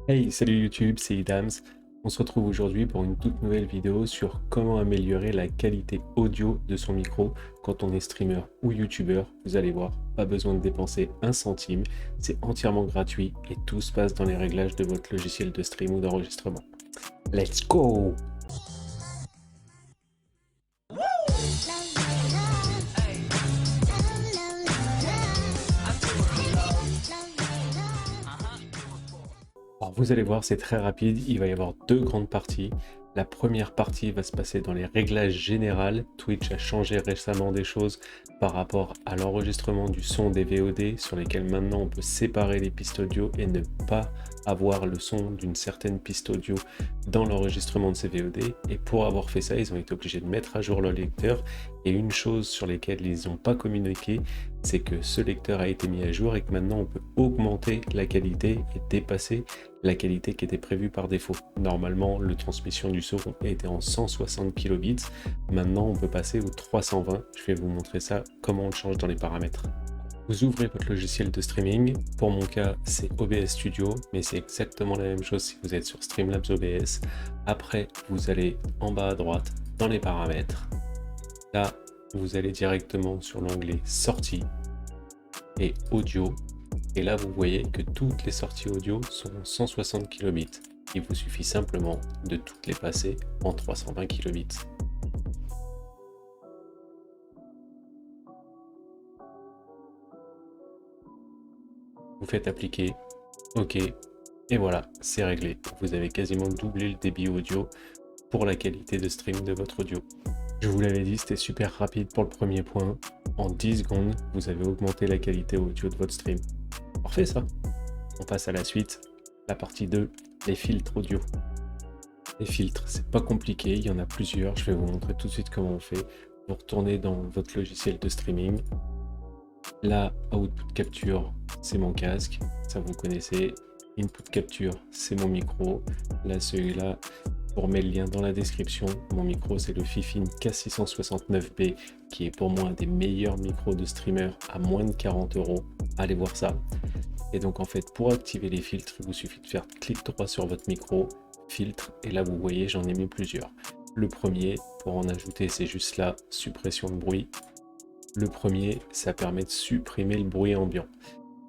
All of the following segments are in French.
Hey, salut YouTube, c'est Idams. On se retrouve aujourd'hui pour une toute nouvelle vidéo sur comment améliorer la qualité audio de son micro quand on est streamer ou youtubeur. Vous allez voir, pas besoin de dépenser un centime, c'est entièrement gratuit et tout se passe dans les réglages de votre logiciel de stream ou d'enregistrement. Let's go! Alors vous allez voir, c'est très rapide, il va y avoir deux grandes parties. La première partie va se passer dans les réglages généraux. Twitch a changé récemment des choses par rapport à l'enregistrement du son des VOD, sur lesquels maintenant on peut séparer les pistes audio et ne pas avoir le son d'une certaine piste audio dans l'enregistrement de ces VOD. Et pour avoir fait ça, ils ont été obligés de mettre à jour leur lecteur. Et une chose sur laquelle ils n'ont pas communiqué, c'est que ce lecteur a été mis à jour et que maintenant on peut augmenter la qualité et dépasser la qualité qui était prévue par défaut. Normalement, le transmission du son était en 160 kilobits. Maintenant, on peut passer au 320. Je vais vous montrer ça, comment on le change dans les paramètres. Vous ouvrez votre logiciel de streaming. Pour mon cas, c'est OBS Studio, mais c'est exactement la même chose si vous êtes sur Streamlabs OBS. Après, vous allez en bas à droite dans les paramètres. Là, vous allez directement sur l'onglet Sorties et Audio. Et là, vous voyez que toutes les sorties audio sont en 160 kilobits. Il vous suffit simplement de toutes les passer en 320 kilobits. Vous faites appliquer, OK, et voilà, c'est réglé. Vous avez quasiment doublé le débit audio pour la qualité de stream de votre audio. Je vous l'avais dit, c'était super rapide pour le premier point. En 10 secondes, vous avez augmenté la qualité audio de votre stream. Parfait ça. On passe à la suite, la partie 2, les filtres audio. Les filtres, c'est pas compliqué, il y en a plusieurs. Je vais vous montrer tout de suite comment on fait. Vous retournez dans votre logiciel de streaming. La output capture, c'est mon casque, ça vous connaissez. Input capture, c'est mon micro. Là, celui-là, je vous remets le lien dans la description. Mon micro, c'est le Fifine K669B, qui est pour moi un des meilleurs micros de streamer à moins de 40 €. Allez voir ça. Et donc en fait, pour activer les filtres, il vous suffit de faire clic droit sur votre micro, filtre, et là vous voyez, j'en ai mis plusieurs. Le premier, pour en ajouter, c'est juste là, suppression de bruit. Le premier, ça permet de supprimer le bruit ambiant.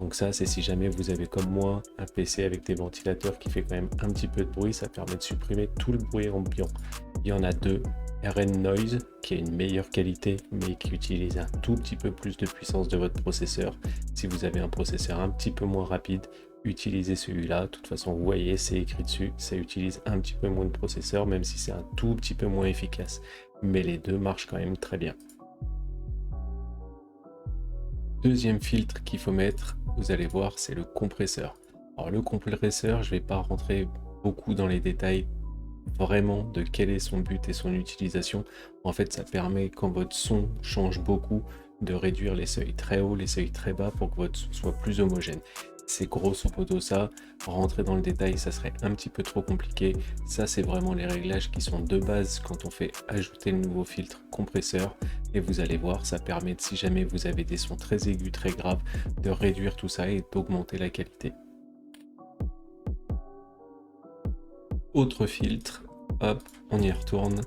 Donc ça, c'est si jamais vous avez comme moi un PC avec des ventilateurs qui fait quand même un petit peu de bruit, ça permet de supprimer tout le bruit ambiant. Il y en a deux. RN Noise, qui a une meilleure qualité, mais qui utilise un tout petit peu plus de puissance de votre processeur. Si vous avez un processeur un petit peu moins rapide, utilisez celui-là. De toute façon, vous voyez, c'est écrit dessus, ça utilise un petit peu moins de processeur, même si c'est un tout petit peu moins efficace. Mais les deux marchent quand même très bien. Deuxième filtre qu'il faut mettre, vous allez voir, c'est le compresseur. Alors le compresseur, je ne vais pas rentrer beaucoup dans les détails vraiment de quel est son but et son utilisation. En fait, ça permet, quand votre son change beaucoup, de réduire les seuils très hauts, les seuils très bas pour que votre son soit plus homogène. C'est grosso modo ça. Rentrer dans le détail, ça serait un petit peu trop compliqué. Ça, c'est vraiment les réglages qui sont de base quand on fait ajouter le nouveau filtre compresseur. Et vous allez voir, ça permet, si jamais vous avez des sons très aigus, très graves, de réduire tout ça et d'augmenter la qualité. Autre filtre, hop, on y retourne,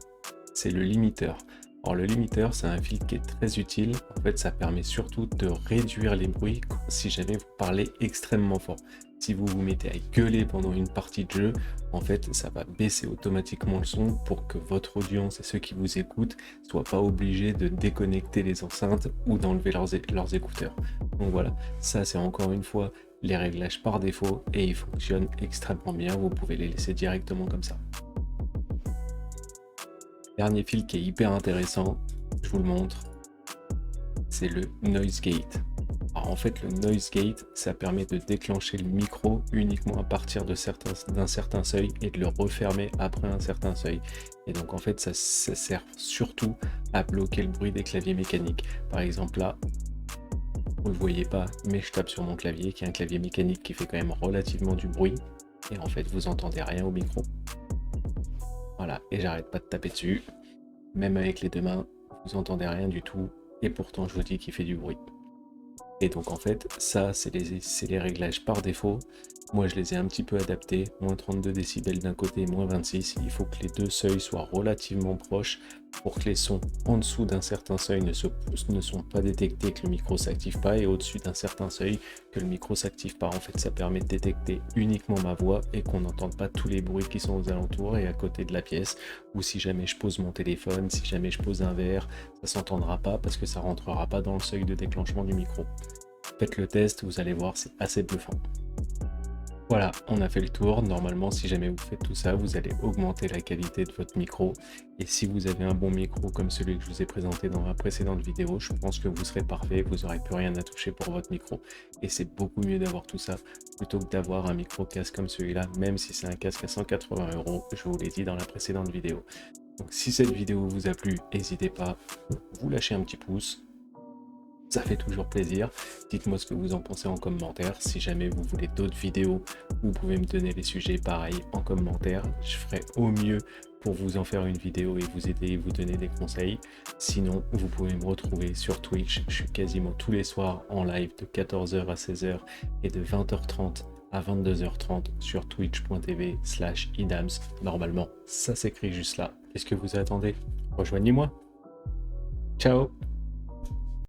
c'est le limiteur. Alors le limiteur, c'est un filtre qui est très utile. En fait, ça permet surtout de réduire les bruits si jamais vous parlez extrêmement fort. Si vous vous mettez à gueuler pendant une partie de jeu, en fait, ça va baisser automatiquement le son pour que votre audience et ceux qui vous écoutent ne soient pas obligés de déconnecter les enceintes ou d'enlever leurs écouteurs. Donc voilà, ça c'est encore une fois les réglages par défaut et ils fonctionnent extrêmement bien. Vous pouvez les laisser directement comme ça. Dernier filtre qui est hyper intéressant, je vous le montre, c'est le Noise Gate. Alors en fait, le Noise Gate, ça permet de déclencher le micro uniquement à partir d'un certain seuil et de le refermer après un certain seuil. Et donc en fait, ça sert surtout à bloquer le bruit des claviers mécaniques. Par exemple là, vous ne le voyez pas, mais je tape sur mon clavier, qui est un clavier mécanique qui fait quand même relativement du bruit. Et en fait, vous entendez rien au micro. Voilà, et j'arrête pas de taper dessus. Même avec les deux mains, vous entendez rien du tout. Et pourtant, je vous dis qu'il fait du bruit. Et donc en fait, ça, c'est les réglages par défaut. Moi, je les ai un petit peu adaptés, moins 32 décibels d'un côté, moins 26. Il faut que les deux seuils soient relativement proches pour que les sons en dessous d'un certain seuil ne sont pas détectés, que le micro s'active pas, et au-dessus d'un certain seuil, que le micro s'active pas. En fait, ça permet de détecter uniquement ma voix et qu'on n'entende pas tous les bruits qui sont aux alentours et à côté de la pièce. Ou si jamais je pose mon téléphone, si jamais je pose un verre, ça s'entendra pas parce que ça rentrera pas dans le seuil de déclenchement du micro. Faites le test, vous allez voir, c'est assez bluffant. Voilà, on a fait le tour. Normalement, si jamais vous faites tout ça, vous allez augmenter la qualité de votre micro. Et si vous avez un bon micro comme celui que je vous ai présenté dans ma précédente vidéo, je pense que vous serez parfait, vous n'aurez plus rien à toucher pour votre micro. Et c'est beaucoup mieux d'avoir tout ça plutôt que d'avoir un micro casque comme celui-là, même si c'est un casque à 180 €, je vous l'ai dit dans la précédente vidéo. Donc si cette vidéo vous a plu, n'hésitez pas, vous lâchez un petit pouce. Ça fait toujours plaisir. Dites-moi ce que vous en pensez en commentaire. Si jamais vous voulez d'autres vidéos, vous pouvez me donner les sujets pareil en commentaire. Je ferai au mieux pour vous en faire une vidéo et vous aider et vous donner des conseils. Sinon, vous pouvez me retrouver sur Twitch. Je suis quasiment tous les soirs en live de 14h à 16h et de 20h30 à 22h30 sur twitch.tv/idams. Normalement, ça s'écrit juste là. Qu'est-ce que vous attendez? Rejoignez-moi. Ciao!